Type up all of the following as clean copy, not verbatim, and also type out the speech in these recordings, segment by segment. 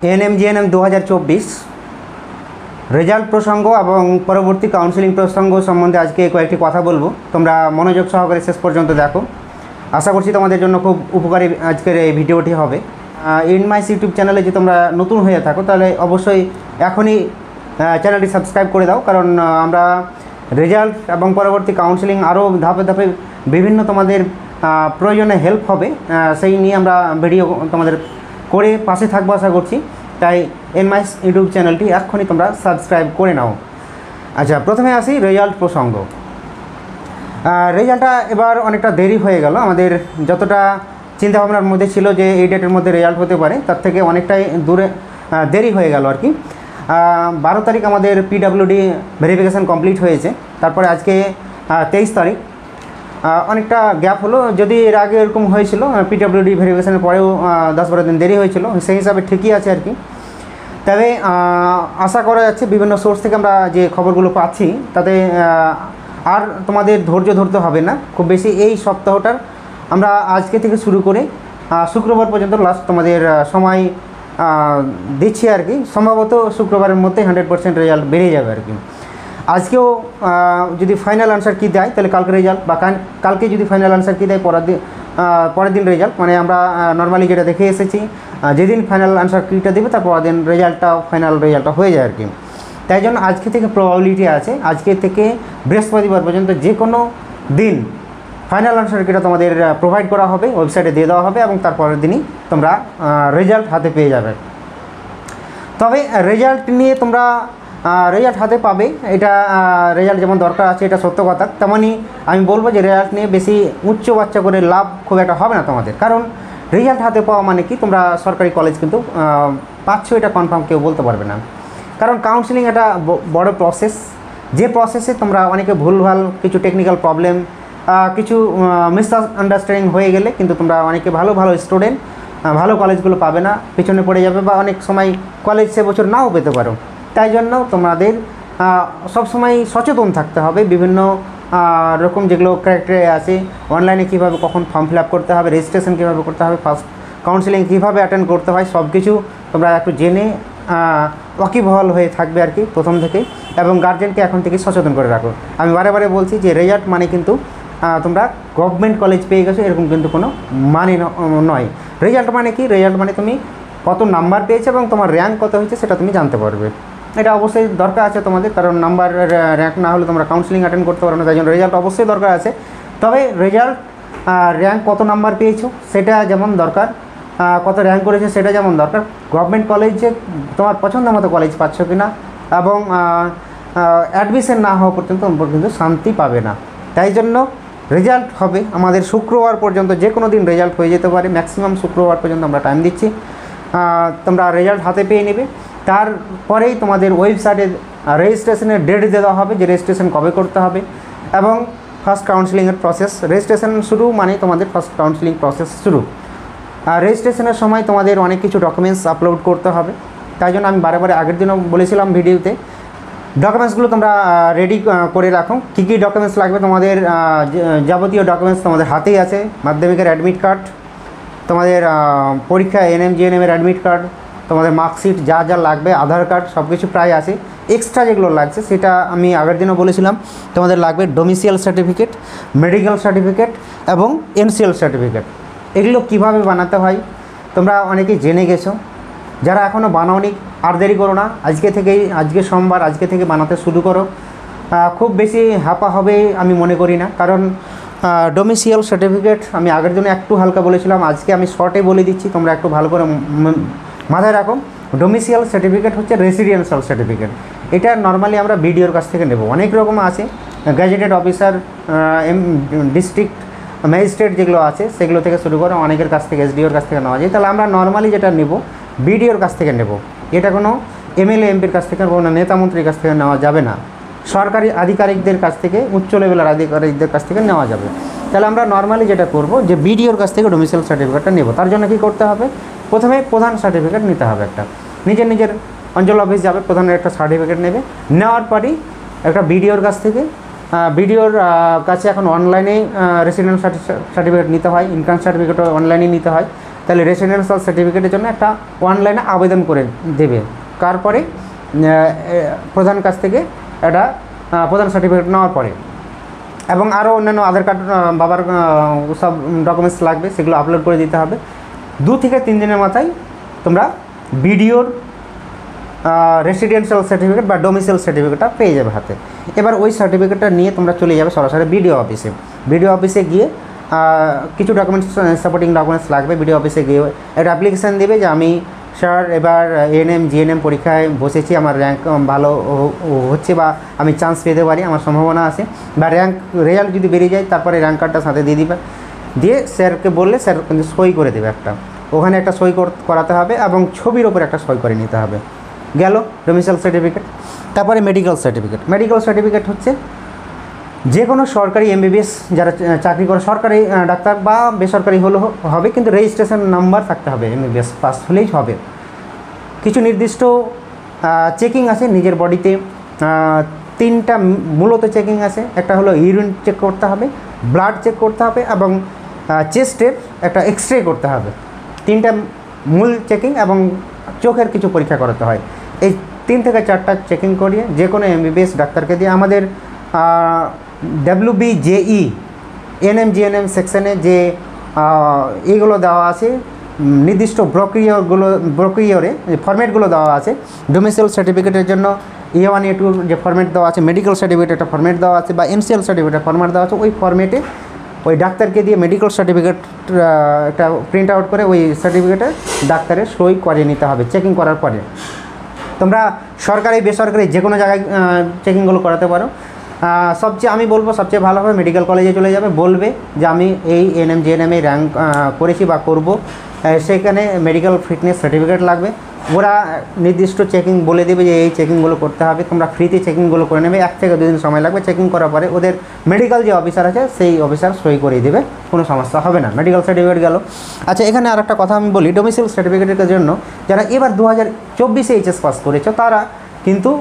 ANM-GNM 2024 result প্রসঙ্গ এবং পরবর্তী কাউন্সেলিং প্রসঙ্গ সম্বন্ধে আজকে কয়েকটি কথা বলবো। তোমরা মনোযোগ সহকারে শেষ পর্যন্ত দেখো। আশা করছি তোমাদের জন্য খুব উপকারী আজকের এই ভিডিওটি হবে। ইনমাইস ইউটিউব চ্যানেলে যদি তোমরা নতুন হয়ে থাকো তাহলে অবশ্যই এখনই চ্যানেলটি সাবস্ক্রাইব করে দাও, কারণ আমরা রেজাল্ট এবং পরবর্তী কাউন্সেলিং আরও ধাপে ধাপে বিভিন্ন তোমাদের প্রয়োজনে হেল্প হবে, সেই নিয়ে আমরা ভিডিও তোমাদের করে পাশে থাকবো আশা করছি। তাই ইনমাইস ইউটিউব চ্যানেলটি এখনই তোমরা সাবস্ক্রাইব করে নাও। আচ্ছা, প্রথমে আসি রেজাল্ট প্রসঙ্গ। রেজাল্টটা এবার অনেকটা দেরি হয়ে গেল। আমাদের যতটা চিন্তাভাবনার মধ্যে ছিল যে এই ডেটের মধ্যে রেজাল্ট হতে পারে, তার থেকে অনেকটাই দেরি হয়ে গেল আর কি। 12 তারিখ আমাদের পিডাব্লিউডি ভেরিফিকেশান কমপ্লিট হয়েছে। তারপরে আজকে 23 তারিখ, অনেকটা গ্যাপ হলো। যদি এর আগে এরকম হয়েছিল পিডাব্লিউডি ভেরিফিকেশানের পরেও 10-12 দিন দেরি হয়েছিল, সেই হিসাবে ঠিকই আছে আর কি। তবে আশা করা যাচ্ছে বিভিন্ন সোর্স থেকে আমরা যে খবরগুলো পাচ্ছি তাতে আর তোমাদের ধৈর্য ধরতে হবে না খুব বেশি। এই সপ্তাহটার আমরা আজকে থেকে শুরু করে শুক্রবার পর্যন্ত লাস্ট তোমাদের সময় দিচ্ছি আর কি। সম্ভবত শুক্রবারের মধ্যে 100% রেজাল্ট বেরিয়ে যাবে আর কি। আজকেও যদি ফাইনাল আনসার কী দেয় তাহলে কালকে রেজাল্ট, বা কালকে যদি ফাইনাল আনসার কী দেয় পরের দিন রেজাল্ট। মানে আমরা নর্মালি যেটা দেখে এসেছি, যেদিন ফাইনাল আনসার কীটা দেবে তার পরের দিন রেজাল্টটা ফাইনাল রেজাল্টটা হয়ে যায় আর কি। তাই জন্য আজকে থেকে প্রবাবিলিটি আছে আজকে থেকে বৃহস্পতিবার পর্যন্ত যে কোনো দিন ফাইনাল আনসার কীটা তোমাদের প্রোভাইড করা হবে, ওয়েবসাইটে দিয়ে দেওয়া হবে এবং তারপরের দিনই তোমরা রেজাল্ট হাতে পেয়ে যাবে। তবে রেজাল্ট নিয়ে তোমরা রেজাল্ট হাতে পাবে, এটা রেজাল্ট যেমন দরকার আছে এটা সত্য কথা, তেমনই আমি বলবো যে রেজাল্ট নিয়ে বেশি উচ্চ বাচ্চা করে লাভ খুব একটা হবে না তোমাদের। কারণ রেজাল্ট হাতে পাওয়া মানে কি, তোমরা সরকারি কলেজ কিন্তু পাচ্ছ এটা কনফার্ম কেউ বলতে পারবে না। কারণ কাউন্সেলিং একটা বড় প্রসেস, যে প্রসেসে তোমরা অনেকে ভুলভাল কিছু টেকনিক্যাল প্রবলেম, কিছু মিসআন্ডারস্ট্যান্ডিং হয়ে গেলে কিন্তু তোমরা অনেকে ভালো স্টুডেন্ট ভালো কলেজগুলো পাবে না, পিছনে পড়ে যাবে, বা অনেক সময় কলেজ সে বছর নাও পেতে পারো। তাই জন্য তোমাদের সবসময় সচেতন থাকতে হবে। বিভিন্ন রকম যেগুলো ক্রাইটেরিয়া আছে, অনলাইনে কীভাবে কখন ফর্ম ফিল আপ করতে হবে, রেজিস্ট্রেশন কীভাবে করতে হবে, ফার্স্ট কাউন্সেলিং কীভাবে অ্যাটেন্ড করতে হয়, সব কিছু তোমরা একটু জেনে ওয়াকিবহাল হয়ে থাকবে আর কি প্রথম থেকে, এবং গার্জেনকে এখন থেকে সচেতন করে রাখো। আমি বারে বারে বলছি যে রেজাল্ট মানে কিন্তু তোমরা গভর্নমেন্ট কলেজ পেয়ে গেছো এরকম কিন্তু কোনো মানে নয়। রেজাল্ট মানে কি, রেজাল্ট মানে তুমি কত নাম্বার পেয়েছো এবং তোমার র্যাঙ্ক কত হয়েছে সেটা তুমি জানতে পারবে। এটা অবশ্যই দরকার আছে তোমাদের, কারণ নাম্বার র্যাঙ্ক না হলে তোমরা কাউন্সেলিং অ্যাটেন্ড করতে পারো না। তাই জন্য রেজাল্ট অবশ্যই দরকার আছে। তবে রেজাল্ট র্যাঙ্ক কত নাম্বার পেয়েছো সেটা যেমন দরকার, কত র্যাঙ্ক করেছে সেটা যেমন দরকার। গভর্নমেন্ট কলেজে তোমার পছন্দ মতো কলেজ পাচ্ছ কি না, এবং অ্যাডমিশন না হওয়া পর্যন্ত তোমরা কিন্তু শান্তি পাবে না। তাই জন্য রেজাল্ট হবে আমাদের শুক্রবার পর্যন্ত, যে কোনো দিন রেজাল্ট হয়ে যেতে পারে, ম্যাক্সিমাম শুক্রবার পর্যন্ত আমরা টাইম দিচ্ছি। তোমরা রেজাল্ট হাতে পেয়ে নেবে। তারপরেই তোমাদের ওয়েবসাইটে রেজিস্ট্রেশনের ডেট দেওয়া হবে যে রেজিস্ট্রেশন কবে করতে হবে, এবং ফার্স্ট কাউন্সেলিংয়ের প্রসেস। রেজিস্ট্রেশন শুরু মানে তোমাদের ফার্স্ট কাউন্সেলিং প্রসেস শুরু। আর রেজিস্ট্রেশনের সময় তোমাদের অনেক কিছু ডকুমেন্টস আপলোড করতে হবে। তাই জন্য আমি বারে আগের দিনও বলেছিলাম ভিডিওতে, ডকুমেন্টসগুলো তোমরা রেডি করে রাখো। কী কী ডকুমেন্টস লাগবে তোমাদের, যাবতীয় ডকুমেন্টস তোমাদের হাতেই আছে। মাধ্যমিকের অ্যাডমিট কার্ড, তোমাদের পরীক্ষা এএনএম-জিএনএমের অ্যাডমিট কার্ড, তোমাদের মার্কশিট, যা যা লাগবে, আধার কার্ড, সব কিছু প্রায় আছে। এক্সট্রা যেগুলো লাগছে সেটা আমি আগের দিনও বলেছিলাম, তোমাদের লাগবে ডোমিসিয়াল সার্টিফিকেট, মেডিকেল সার্টিফিকেট এবং এনসিএল সার্টিফিকেট। এগুলো কিভাবে বানাতে হয় তোমরা অনেকেই জেনে গেছো, যারা এখনও বানাওনি আর দেরি করো না, আজকে সোমবার, আজকে থেকে বানাতে শুরু করো। খুব বেশি হাঁপা হবে আমি মনে করি না, কারণ ডোমিসিয়াল সার্টিফিকেট আমি আগের দিনে একটু হালকা বলেছিলাম, আজকে আমি শর্টে বলে দিচ্ছি, তোমরা একটু ভালো করে মাথায় রাখো। ডোমিসিয়াল সার্টিফিকেট হচ্ছে রেসিডেন্সিয়াল সার্টিফিকেট। এটা নর্মালি আমরা বিডিওর কাছ থেকে নেব। অনেক রকম আছে, গ্যাজেটেড অফিসার, ডিস্ট্রিক্ট ম্যাজিস্ট্রেট যেগুলো আছে সেগুলো থেকে শুরু করে অনেকের কাছ থেকে, এসডিওর কাছ থেকে নেওয়া যায়। তাহলে আমরা নর্মালি যেটা নেব বিডিওর কাছ থেকে নেব। এটা কোনো এমএলএ এমপির কাছ থেকে, কোনো নেতা মন্ত্রীর কাছ থেকে নেওয়া যাবে না। সরকারি আধিকারিকদের কাছ থেকে, উচ্চ লেভেলের আধিকারিকদের কাছ থেকে নেওয়া যাবে। তাহলে আমরা নর্মালি যেটা করব যে বিডিওর কাছ থেকে ডোমিসিয়াল সার্টিফিকেটটা নেব। তার জন্য কী করতে হবে, প্রথমে প্রধান সার্টিফিকেট নিতে হবে একটা। নিজের অঞ্চল অফিস যাবে, প্রধানের একটা সার্টিফিকেট নেবে। নেওয়ার পরই একটা বিডিওর কাছ থেকে, বিডিওর কাছে এখন অনলাইনে রেসিডেন্ট সার্টিফিকেট নিতে হয়, ইনকাম সার্টিফিকেটও অনলাইনে নিতে হয়। তাহলে রেসিডেন্সিয়াল সার্টিফিকেটের জন্য একটা অনলাইনে আবেদন করে দেবে। তারপরে প্রধান কাছ থেকে একটা প্রধান সার্টিফিকেট নেওয়ার পরে এবং আরও অন্যান্য আধার কার্ড, বাবার সব ডকুমেন্টস লাগবে, সেগুলো আপলোড করে দিতে হবে। 2 থেকে 3 দিনের মাথায় তোমরা বিডিওর রেসিডেন্সিয়াল সার্টিফিকেট বা ডোমিসাইল সার্টিফিকেটটা পেয়ে যাবে হাতে। এবার ওই সার্টিফিকেটটা নিয়ে তোমরা চলে যাবে সরাসরি বিডিও অফিসে। বিডিও অফিসে গিয়ে কিছু ডকুমেন্টস, সাপোর্টিং ডকুমেন্টস লাগবে। বিডিও অফিসে গিয়ে একটা অ্যাপ্লিকেশান দেবে যে আমি স্যার এবার এএনএম জিএনএম পরীক্ষায় বসেছি, আমার র্যাঙ্ক ভালো হচ্ছে বা আমি চান্স পেতে পারি, আমার সম্ভাবনা আছে, বা রেজাল্ট যদি বেরিয়ে যায় তারপরে র্যাঙ্ক কার্ডটা সাথে দিয়ে দিবে। দিয়ে স্যারকে বললে স্যার কিন্তু সই করে দেবে, ওখানে একটা সই করাতে হবে এবং ছবির ওপর একটা সই করে নিতে হবে। গেল ডোমিসাইল সার্টিফিকেট। তারপরে মেডিকেল সার্টিফিকেট। মেডিকেল সার্টিফিকেট হচ্ছে যে কোনো সরকারি এমবিবিএস যারা চাকরি করে, সরকারি ডাক্তার বা বেসরকারি হলেও হবে, কিন্তু রেজিস্ট্রেশন নাম্বার থাকতে হবে, এমবিবিএস পাস হলেই হবে। কিছু নির্দিষ্ট চেকিং আছে নিজের বডিতে, 3টা মূলত চেকিং আছে। একটা হলো ইউরিন চেক করতে হবে, ব্লাড চেক করতে হবে এবং চেস্টের একটা এক্সরে করতে হবে। 3টা মূল চেকিং এবং চোখের কিছু পরীক্ষা করাতে হয়। এই 3 থেকে 4টা চেকিং করিয়ে যে কোনো এমবিবিএস ডাক্তারকে দিয়ে আমাদের WBJE এনএম জিএনএম সেকশনে যে এইগুলো দেওয়া আছে, নির্দিষ্ট ব্রোকিওরে যে ফরম্যাটগুলো দেওয়া আছে, ডোমিসাইল সার্টিফিকেটের জন্য A1 A2 যে ফরম্যাট দেওয়া আছে, মেডিকেল সার্টিফিকেট একটা ফরম্যাট দেওয়া আছে, বা এমসিএল সার্টিফিকেটের ফরম্যাট দেওয়া আছে, ওই ফরম্যাটে ওই ডাক্তারকে দিয়ে মেডিকেল সার্টিফিকেট একটা প্রিন্ট আউট করে ওই সার্টিফিকেটে ডাক্তারের সই করিয়ে নিতে হবে চেকিং করার পরে। তোমরা সরকারি বেসরকারি যে কোনো জায়গায় চেকিংগুলো করাতে পারো। সবচেয়ে আমি বলবো সবচেয়ে ভালো হবে মেডিকেল কলেজে চলে যাবে, বলবে যে আমি এই এএনএম জিএনএমে র্যাঙ্ক করেছি বা করব, সেখানে মেডিকেল ফিটনেস সার্টিফিকেট লাগবে। ওরা নির্দিষ্ট চেকিং বলে দেবে যে এই চেকিংগুলো করতে হবে, তোমরা ফ্রিতে চেকিংগুলো করে নেবে। 1 থেকে 2 দিন সময় লাগবে। চেকিং করার পরে ওদের মেডিকেল যে অফিসার আছে সেই অফিসার সই করিয়ে দেবে, কোনো সমস্যা হবে না। মেডিকেল সার্টিফিকেট গেল। আচ্ছা, এখানে আর একটা কথা আমি বলি, ডোমিসাইল সার্টিফিকেটের জন্য যারা এবার 2024-এ এইচএস পাস করেছো তারা কিন্তু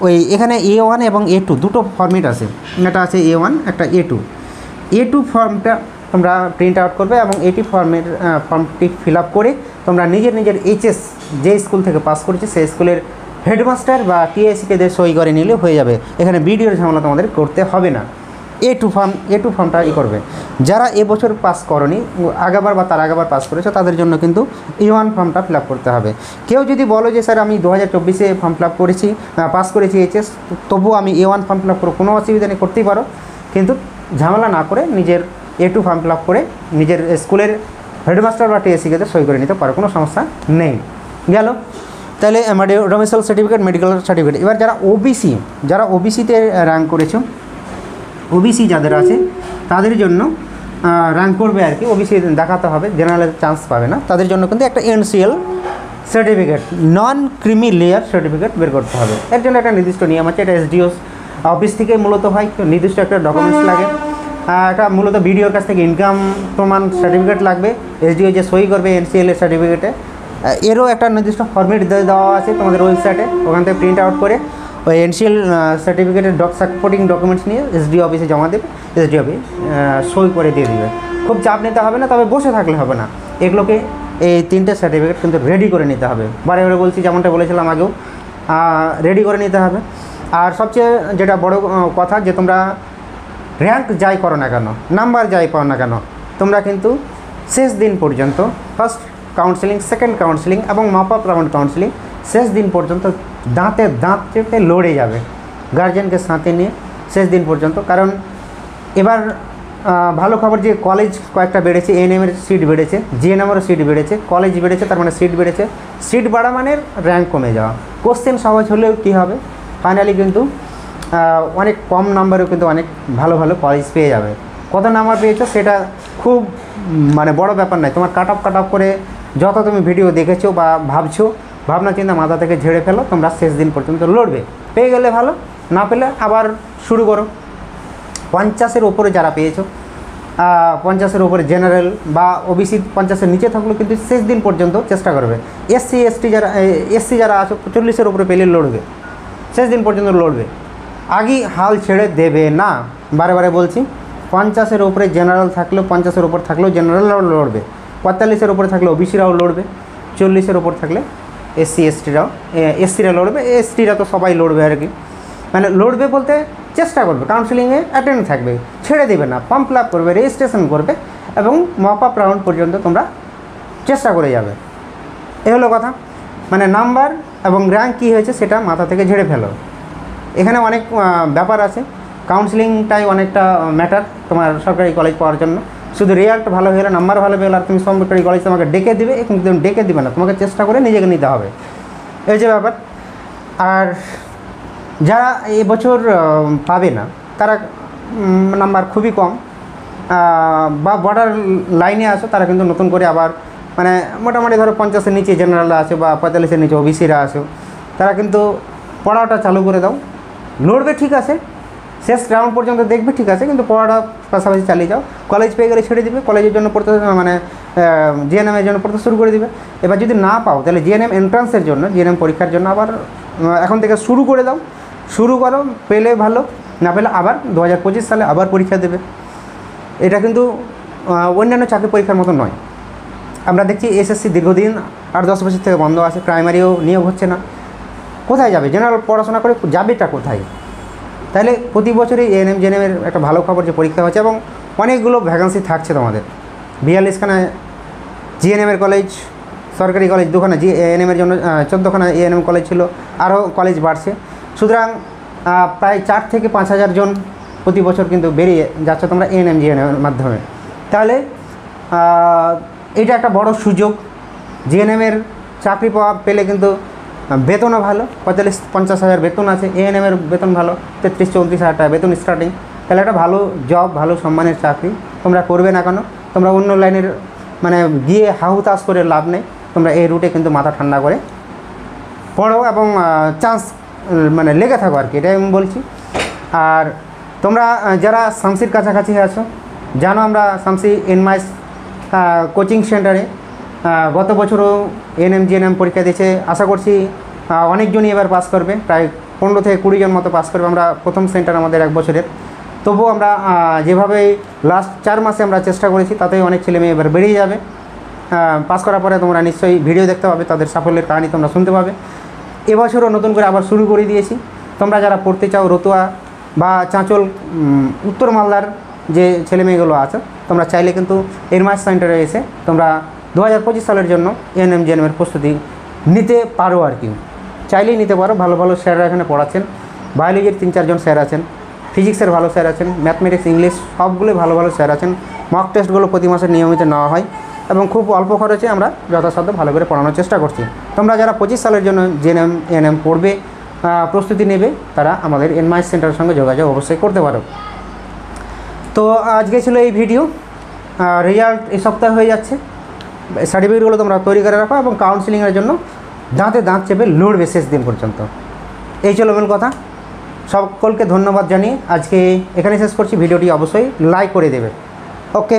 ওই এখানে A1 এবং A2 দুটো ফর্মেট আছে। এটা আছে A1, একটা A2 ফর্মটা তোমরা প্রিন্ট আউট করবে এবং এটি ফর্মটি ফিল আপ করে তোমরা নিজের এইচএস যে স্কুল থেকে পাস করেছে সেই স্কুলের হেডমাস্টার বা টিএসিকে দিয়ে সই করে নিলে হয়ে যাবে। এখানে বিডিওর ঝামেলা তোমাদের করতে হবে না। A2 ফর্মটা করবে। যারা এবছর পাস করনি, আগেবার বা তার আগেবার পাস করেছে, তাদের জন্য কিন্তু A1 ফর্মটা ফিল আপ করতে হবে। কেউ যদি বলো যে স্যার আমি 2024-এ ফর্ম ফিল আপ করেছি, পাস করেছি এইচএস, তবুও আমি A1 ফর্ম ফিল আপ করবো, কোনো অসুবিধা নেই, করতেই পারো, কিন্তু ঝামেলা না করে নিজের A2 ফর্ম ফিল আপ করে নিজের স্কুলের হেডমাস্টার বা টিএসিকে সই করে নিতে পারো, কোনো সমস্যা নেই। গেল তাহলে ডোমিসাইল সার্টিফিকেট, মেডিকেল সার্টিফিকেট। এবার যারা ওবিসিতে র্যাঙ্ক করেছো, ওবিসি যাদের আছে তাদের জন্য র্যাঙ্ক করবে আর কি, ওবিসি দেখাতে হবে, জেনারেলের চান্স পাবে না, তাদের জন্য কিন্তু একটা NCL সার্টিফিকেট, নন ক্রিমি লেয়ার সার্টিফিকেট বের করতে হবে। এর জন্য একটা নির্দিষ্ট নিয়ম আছে, এটা SDO অফিস থেকে মূলত হয়, নির্দিষ্ট একটা ডকুমেন্টস লাগে। এটা মূলত বিডিওর কাছ থেকে ইনকাম প্রমাণ সার্টিফিকেট লাগবে, SDO যে সই করবে NCL এর সার্টিফিকেটে, এরও একটা নির্দিষ্ট ফরম্যাট দেওয়া আছে তোমাদের ওয়েবসাইটে, ওখান থেকে প্রিন্ট আউট করে ওই NCL সার্টিফিকেটের সাপোর্টিং ডকুমেন্টস নিয়ে SDO অফিসে জমা দেবে, SDO অফিস সই করে দিয়ে দেবে। খুব চাপ নিতে হবে না, তবে বসে থাকলে হবে না, এগুলোকে এই 3টে সার্টিফিকেট কিন্তু রেডি করে নিতে হবে। বারে বলছি, যেমনটা বলেছিলাম আগেও, রেডি করে নিতে হবে। আর সবচেয়ে যেটা বড় কথা, যে তোমরা র্যাঙ্ক যাই করো না কেন, নাম্বার যাই পাও না কেন, তোমরা কিন্তু শেষ দিন পর্যন্ত, ফার্স্ট কাউন্সেলিং, সেকেন্ড কাউন্সেলিং এবং মপ আপ রাউন্ড কাউন্সেলিং, শেষ দিন পর্যন্ত দাঁত চেপে লড়ে যাবে গার্জেনকে সাথে নিয়ে শেষ দিন পর্যন্ত। কারণ এবার ভালো খবর যে কলেজ কয়েকটা বেড়েছে, এএনএমের সিট বেড়েছে, জিএনএমেরও সিট বেড়েছে, কলেজ বেড়েছে, তার মানে সিট বেড়েছে। সিট বাড়া মানে র্যাঙ্ক কমে যাওয়া। কোশ্চেন সহজ হলেও কী হবে, ফাইনালি কিন্তু অনেক কম নাম্বারেও কিন্তু অনেক ভালো কলেজ পেয়ে যাবে। কত নাম্বার পেয়েছো সেটা খুব বড় ব্যাপার নয়, তোমার কাট অফ করে যত তুমি ভিডিও দেখেছো বা ভাবছো, ভাবনা চিন্তা মাথা থেকে ঝেড়ে ফেলো, তোমরা শেষ দিন পর্যন্ত লড়বে। পেয়ে গেলে ভালো, না পেলে আবার শুরু করো। 50-এর ওপরে যারা পেয়েছো, 50-এর ওপরে জেনারেল বা ওবিসি 50-এর নিচে থাকলেও কিন্তু শেষ দিন পর্যন্ত চেষ্টা করবে। এসসি যারা আছো 40-এর ওপরে পেলে লড়বে, শেষ দিন পর্যন্ত লড়বে, আগেই হাল ছেড়ে দেবে না। বারে বলছি, 50-এর ওপরে জেনারেল থাকলেও, 50-এর ওপর থাকলেও জেনারেলরাও লড়বে, 45-এর উপরে থাকলে ওবিসিরাও লড়বে, 40-এর উপর থাকলে এসসিরা লড়বে। এসটিরা তো সবাই লড়বে আর কি, মানে লড়বে বলতে চেষ্টা করবে, কাউন্সিলিংয়ে অ্যাটেন্ড থাকবে, ছেড়ে দেবে না, ফর্ম ফিল আপ করবে, রেজিস্ট্রেশন করবে এবং মপ আপ রাউন্ড পর্যন্ত তোমরা চেষ্টা করে যাবে। এ হলো কথা। মানে নাম্বার এবং র্যাঙ্ক কী হয়েছে সেটা মাথা থেকে ঝেড়ে ফেলো। এখানে অনেক ব্যাপার আছে, কাউন্সিলিংটাই অনেকটা ম্যাটার তোমার সরকারি কলেজ পাওয়ার জন্য। শুধু রেজাল্ট ভালো হলে, নাম্বার ভালো হলে আর তুমি সরকারি কলেজ তোমাকে ডেকে দেবে, কিন্তু তুমি ডেকে দেবে না, তোমাকে চেষ্টা করে নিজেকে নিতে হবে, এই যে ব্যাপার। আর যারা এবছর পাবে না তারা নাম্বার খুবই কম বা বর্ডার লাইনে আসো, তারা কিন্তু নতুন করে আবার মানে মোটামুটি ধরো 50-এর নিচে জেনারেলরা আছে বা 45-এর নিচে ওবিসিরা আসো, তারা কিন্তু পড়াটা চালু করে দাও। লড়বে ঠিক আছে, শেষ রাউন্ড পর্যন্ত দেখবে ঠিক আছে, কিন্তু পড়াটা পাশাপাশি চালিয়ে যাও। কলেজ পেয়ে গেলে ছেড়ে দিবে, কলেজের জন্য পড়তে মানে জিএনএমের জন্য পড়তে শুরু করে দিবে। এবার যদি না পাও তাহলে জিএনএম এন্ট্রান্সের জন্য, জিএনএম পরীক্ষার জন্য আবার এখন থেকে শুরু করে দাও, শুরু করো, পেলে ভালো, না পেলে আবার 2025 সালে আবার পরীক্ষা দেবে। এটা কিন্তু অন্যান্য চাকরি পরীক্ষার মতো নয়। আমরা দেখছি এসএসসি দীর্ঘদিন 8-10 বছর থেকে বন্ধ আছে, প্রাইমারিও নিয়োগ হচ্ছে না। কোথায় যাবে জেনারেল পড়াশোনা করে, যাবেটা কোথায়? তাহলে প্রতি বছরই এএনএম জেএনএমের একটা ভালো খবর যে পরীক্ষা হচ্ছে এবং অনেকগুলো ভ্যাকান্সি থাকছে তোমাদের। 42খানা জিএনএমের কলেজ, সরকারি কলেজ 2খানা, এএনএমের জন্য 14খানা এএনএম কলেজ ছিল, আরও কলেজ বাড়ছে। সুতরাং প্রায় 4 থেকে 5 হাজার জন প্রতি বছর কিন্তু বেরিয়ে যাচ্ছে তোমরা এএনএম জিএনএমের মাধ্যমে। তাহলে এটা একটা বড় সুযোগ। জিএনএমের চাকরি পেলে কিন্তু বেতনও ভালো, 45-50 হাজার বেতন আছে। এএনএমের বেতন ভালো, 33-34 হাজার টাকা বেতন স্টার্টিং। তাহলে একটা ভালো জব, ভালো সম্মানের চাকরি। তোমরা করবে না কেন? তোমরা অন্য লাইনের মানে গিয়ে হাহুতাশ করে লাভ নেই, তোমরা এই রুটে কিন্তু মাথা ঠান্ডা করে পড়ো এবং চান্স মানে লেগে থাকো আর কি, এটাই আমি বলছি। আর তোমরা যারা শামসির কাছাকাছি আছো জানো, আমরা শামসি এনমাইস কোচিং সেন্টারে গত বছরও এএনএম জিএনএম পরীক্ষা দিয়েছে। আশা করছি অনেকজনই এবার পাস করবে, প্রায় 15 থেকে 20 জন মতো পাস করবে। আমরা প্রথম সেন্টার আমাদের 1 বছরের, তবুও আমরা যেভাবে লাস্ট 4 মাসে আমরা চেষ্টা করেছি তাতেই অনেক ছেলে মেয়ে এবার বেরিয়ে যাবে। পাস করার পরে তোমরা নিশ্চয়ই ভিডিও দেখতে পাবে, তাদের সাফল্যের কাহিনী তোমরা শুনতে পাবে। এবছরও নতুন করে আবার শুরু করে দিয়েছি। তোমরা যারা পড়তে চাও রতুয়া বা চাঁচল, উত্তর মালদার যে ছেলে মেয়েগুলো আছে, তোমরা চাইলে কিন্তু এনমাইস সেন্টারে এসে তোমরা 2025 সালের জন্য এএনএম জিএনএমের প্রস্তুতি নিতে পারো আর কি, চাইলেই নিতে পারো। ভালো ভালো স্যাররা এখানে পড়াচ্ছেন, বায়োলজির 3-4 জন স্যার আছেন, ফিজিক্সের ভালো স্যার আছেন, ম্যাথমেটিক্স, ইংলিশ সবগুলোই ভালো ভালো স্যার আছেন। মক টেস্টগুলো প্রতি মাসে নিয়মিত নেওয়া হয় এবং খুব অল্প খরচে আমরা যথাসাধ্য ভালো করে পড়ানোর চেষ্টা করছি। তোমরা যারা 25 সালের জন্য জিএনএম এএনএম পড়বে, প্রস্তুতি নেবে, তারা আমাদের এনমাইস সেন্টারের সঙ্গে যোগাযোগ অবশ্যই করতে পারো। তো আজকে ছিল এই ভিডিও। রেজাল্ট এই সপ্তাহে হয়ে যাচ্ছে, সার্টিফিকেটগুলো তোমরা তৈরি করে রাখো এবং কাউন্সিলিংয়ের জন্য দাঁতে দাঁত চেপে লড়বে শেষ দিন পর্যন্ত। এই ছিল মূল কথা। সকলকে ধন্যবাদ জানিয়ে আজকে এখানে শেষ করছি। ভিডিওটি অবশ্যই লাইক করে দেবে। ওকে।